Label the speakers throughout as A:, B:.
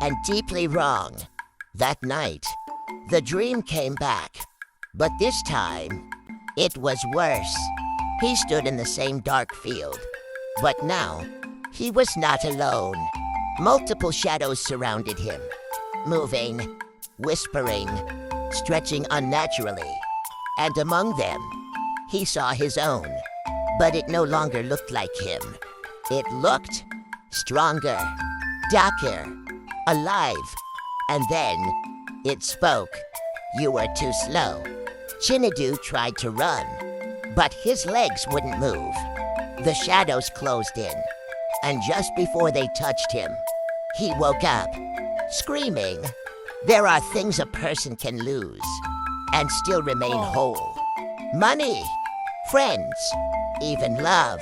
A: and deeply wrong. That night, the dream came back, but this time, it was worse. He stood in the same dark field, but now, he was not alone. Multiple shadows surrounded him, moving, whispering, stretching unnaturally, and among them, he saw his own, but it no longer looked like him. It looked stronger, darker, alive, and then it spoke. "You were too slow." Chinedu tried to run, but his legs wouldn't move. The shadows closed in, and just before they touched him, he woke up, screaming. There are things a person can lose and still remain whole. Money, friends, even love.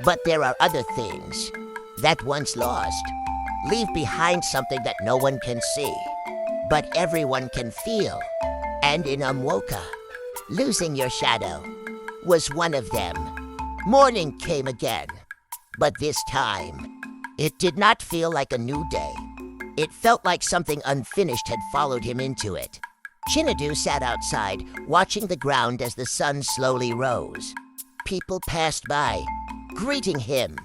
A: But there are other things that once lost leave behind something that no one can see, but everyone can feel. And in Umwoka, losing your shadow was one of them. Morning came again, but this time, it did not feel like a new day. It felt like something unfinished had followed him into it. Chinedu sat outside, watching the ground as the sun slowly rose. People passed by, greeting him,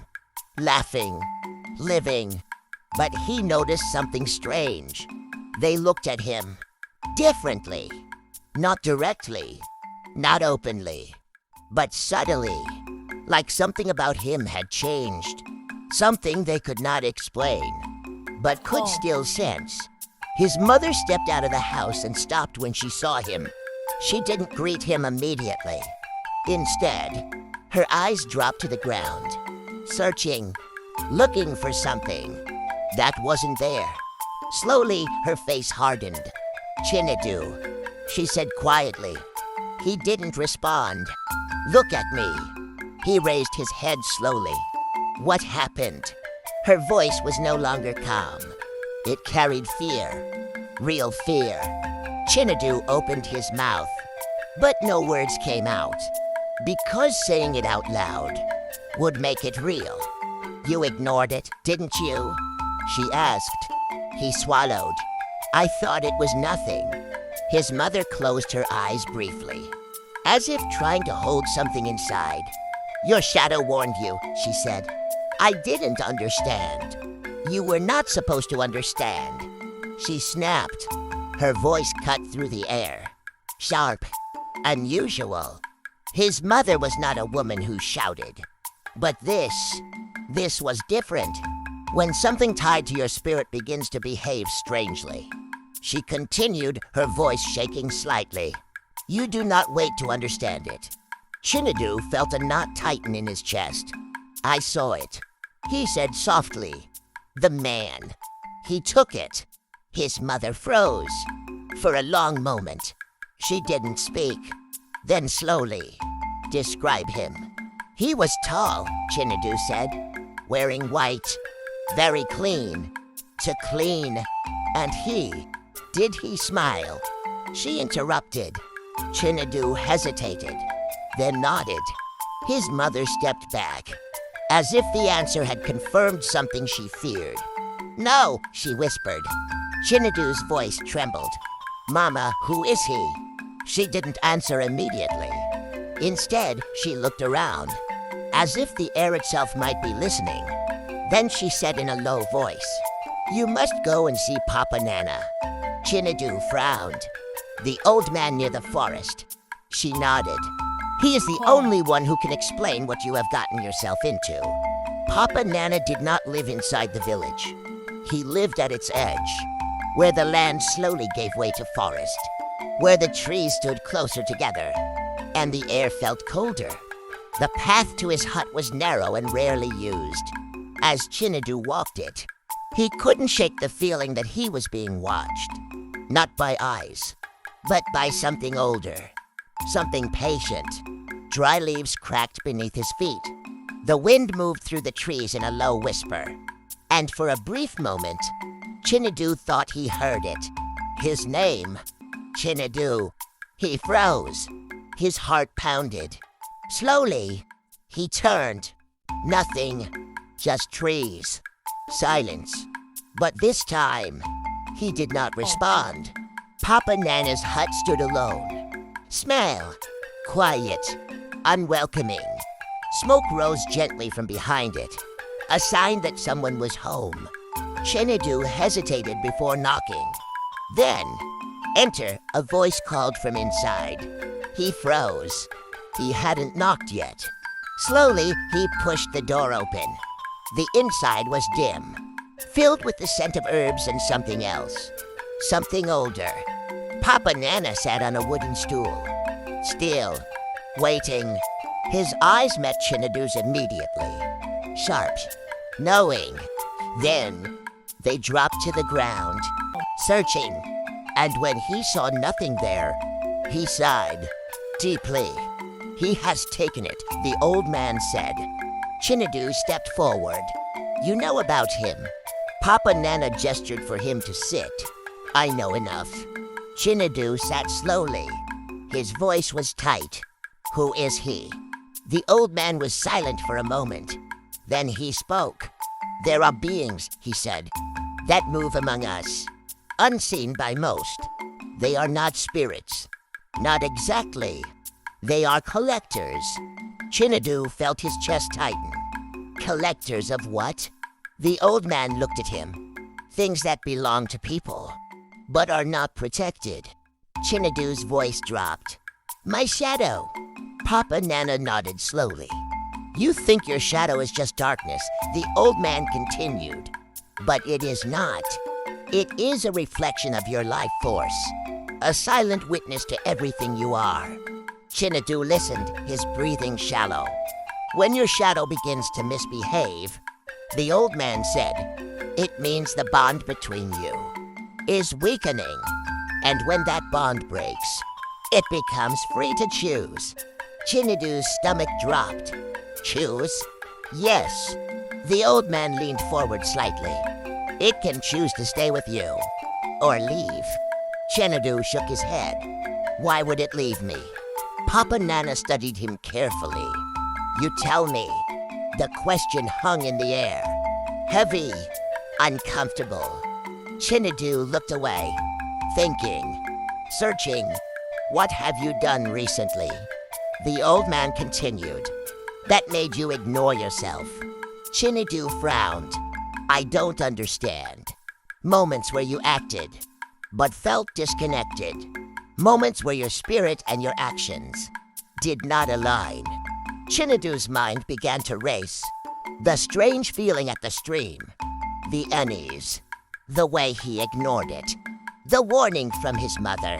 A: laughing, living, but he noticed something strange. They looked at him differently, not directly, not openly, but subtly, like something about him had changed, something they could not explain, but could still sense. His mother stepped out of the house and stopped when she saw him. She didn't greet him immediately. Instead, her eyes dropped to the ground, searching, looking for something that wasn't there. Slowly, her face hardened. "Chinedu," she said quietly. He didn't respond. "Look at me." He raised his head slowly. "What happened?" Her voice was no longer calm. It carried fear, real fear. Chinedu opened his mouth, but no words came out, because saying it out loud would make it real. "You ignored it, didn't you?" she asked. He swallowed. "I thought it was nothing." His mother closed her eyes briefly, as if trying to hold something inside. "Your shadow warned you," she said. "I didn't understand. You were not supposed to understand." She snapped. Her voice cut through the air. Sharp, unusual. His mother was not a woman who shouted. But this was different. When something tied to your spirit begins to behave strangely. She continued, her voice shaking slightly. "You do not wait to understand it." Chinedu felt a knot tighten in his chest. "I saw it," he said softly. "The man. He took it." His mother froze. For a long moment, she didn't speak. Then slowly, "Describe him." "He was tall," Chinedu said, "wearing white, very clean, to clean. And did he smile?" She interrupted. Chinedu hesitated, then nodded. His mother stepped back, as if the answer had confirmed something she feared. "No," she whispered. Chinedu's voice trembled. "Mama, who is he?" She didn't answer immediately. Instead, she looked around, as if the air itself might be listening. Then she said in a low voice, "You must go and see Papa Nana." Chinedu frowned. "The old man near the forest." She nodded. "He is the only one who can explain what you have gotten yourself into." Papa Nana did not live inside the village. He lived at its edge, where the land slowly gave way to forest, where the trees stood closer together, and the air felt colder. The path to his hut was narrow and rarely used. As Chinedu walked it, he couldn't shake the feeling that he was being watched, not by eyes, but by something older, something patient. Dry leaves cracked beneath his feet. The wind moved through the trees in a low whisper, and for a brief moment, Chinedu thought he heard it. His name, Chinedu. He froze. His heart pounded. Slowly, he turned. Nothing, just trees. Silence. But this time, he did not respond. Papa Nana's hut stood alone. Smell. Quiet. Unwelcoming. Smoke rose gently from behind it, a sign that someone was home. Chinadu hesitated before knocking. Then, enter, a voice called from inside. He froze. He hadn't knocked yet. Slowly, he pushed the door open. The inside was dim, filled with the scent of herbs and something else. Something older. Papa Nana sat on a wooden stool, still, waiting. His eyes met Chinadu's immediately. Sharp, knowing. Then, they dropped to the ground, searching. And when he saw nothing there, he sighed deeply. He has taken it, the old man said. Chinadu stepped forward. You know about him. Papa Nana gestured for him to sit. I know enough. Chinadu sat slowly. His voice was tight. Who is he? The old man was silent for a moment. Then he spoke. There are beings, he said, that move among us, unseen by most. They are not spirits. Not exactly. They are collectors. Chinadu felt his chest tighten. Collectors of what? The old man looked at him. Things that belong to people, but are not protected. Chinadu's voice dropped. My shadow. Papa Nana nodded slowly. You think your shadow is just darkness, the old man continued. But it is not. It is a reflection of your life force, a silent witness to everything you are. Chinadu listened, his breathing shallow. When your shadow begins to misbehave, the old man said, it means the bond between you is weakening. And when that bond breaks, it becomes free to choose. Chinadu's stomach dropped. Choose? Yes. The old man leaned forward slightly. It can choose to stay with you, or leave. Chinadu shook his head. Why would it leave me? Papa Nana studied him carefully. You tell me. The question hung in the air. Heavy, uncomfortable. Chinadu looked away, thinking, searching. What have you done recently? The old man continued. That made you ignore yourself. Chinadu frowned. I don't understand. Moments where you acted, but felt disconnected. Moments where your spirit and your actions did not align. Chinadu's mind began to race. The strange feeling at the stream. The unease. The way he ignored it. The warning from his mother.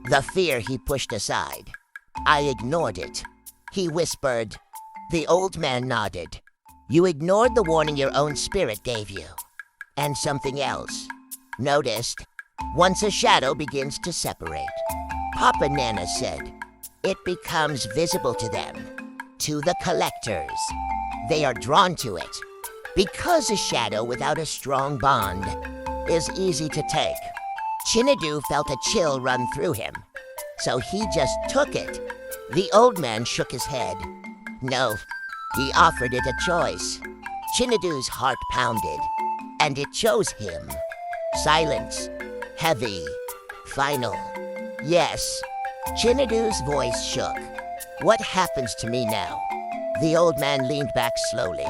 A: The fear he pushed aside. I ignored it. He whispered. The old man nodded. You ignored the warning your own spirit gave you. And something else. Noticed. Once a shadow begins to separate, Papa Nana said, it becomes visible to them, to the collectors. They are drawn to it. Because a shadow without a strong bond is easy to take. Chinadu felt a chill run through him, so he just took it. The old man shook his head. No, he offered it a choice. Chinadu's heart pounded, and it chose him. Silence. Heavy. Final. Yes. Chinadu's voice shook. What happens to me now? The old man leaned back slowly,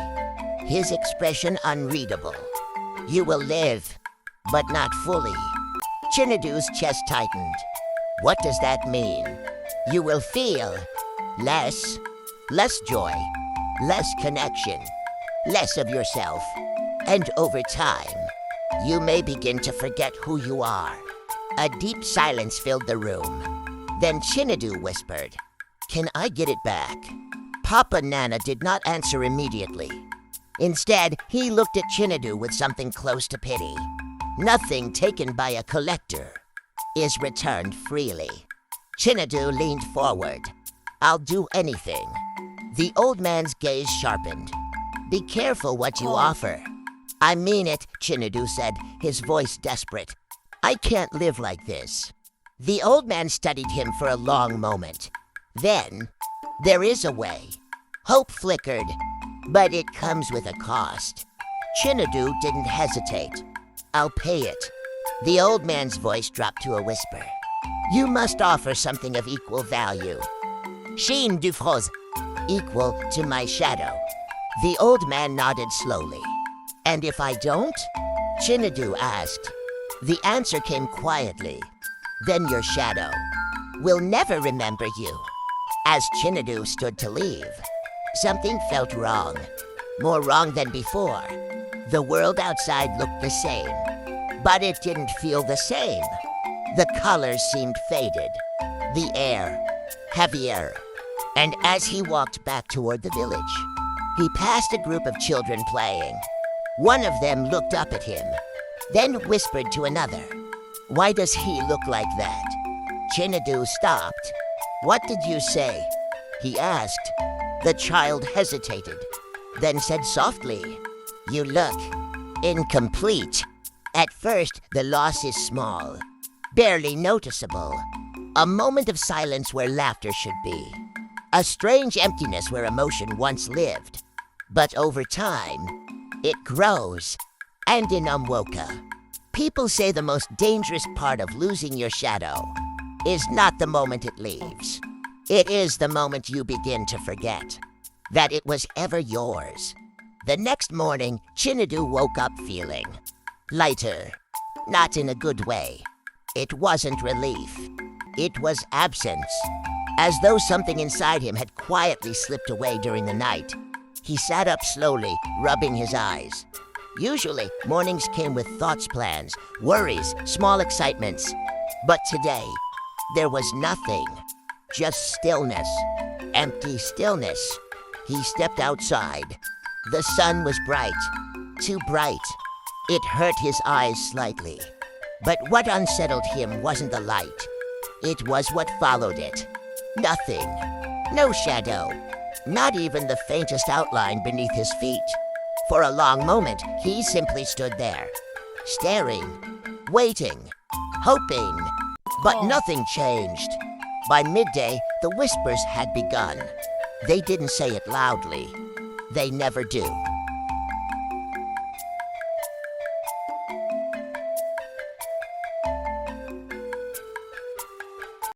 A: his expression unreadable. You will live, but not fully. Chinadu's chest tightened. What does that mean? You will feel less joy, less connection, less of yourself. And over time, you may begin to forget who you are. A deep silence filled the room. Then Chinadu whispered, Can I get it back? Papa Nana did not answer immediately. Instead, he looked at Chinadu with something close to pity. Nothing taken by a collector is returned freely. Chinadu leaned forward. I'll do anything. The old man's gaze sharpened. Be careful what you offer. I mean it, Chinadu said, his voice desperate. I can't live like this. The old man studied him for a long moment. Then, there is a way. Hope flickered, but it comes with a cost. Chinadu didn't hesitate. I'll pay it." The old man's voice dropped to a whisper. "You must offer something of equal value." "Chine du froze," equal to my shadow. The old man nodded slowly. "And if I don't?" Chinadu asked. The answer came quietly. "Then your shadow will never remember you." As Chinadu stood to leave, something felt wrong. More wrong than before. The world outside looked the same, but it didn't feel the same. The colors seemed faded, the air heavier. And as he walked back toward the village, he passed a group of children playing. One of them looked up at him, then whispered to another, "Why does he look like that?" Chinadu stopped. "What did you say?" he asked. The child hesitated, then said softly, "You look incomplete." At first, the loss is small, barely noticeable. A moment of silence where laughter should be. A strange emptiness where emotion once lived. But over time, it grows. And in Umwoka, people say the most dangerous part of losing your shadow is not the moment it leaves. It is the moment you begin to forget that it was ever yours. The next morning, Chinadu woke up feeling lighter. Not in a good way. It wasn't relief. It was absence. As though something inside him had quietly slipped away during the night. He sat up slowly, rubbing his eyes. Usually, mornings came with thoughts, plans, worries, small excitements. But today, there was nothing. Just stillness. Empty stillness. He stepped outside. The sun was bright. Too bright. It hurt his eyes slightly. But what unsettled him wasn't the light. It was what followed it. Nothing. No shadow. Not even the faintest outline beneath his feet. For a long moment, he simply stood there, staring, waiting, hoping. But nothing changed. By midday, the whispers had begun. They didn't say it loudly. They never do.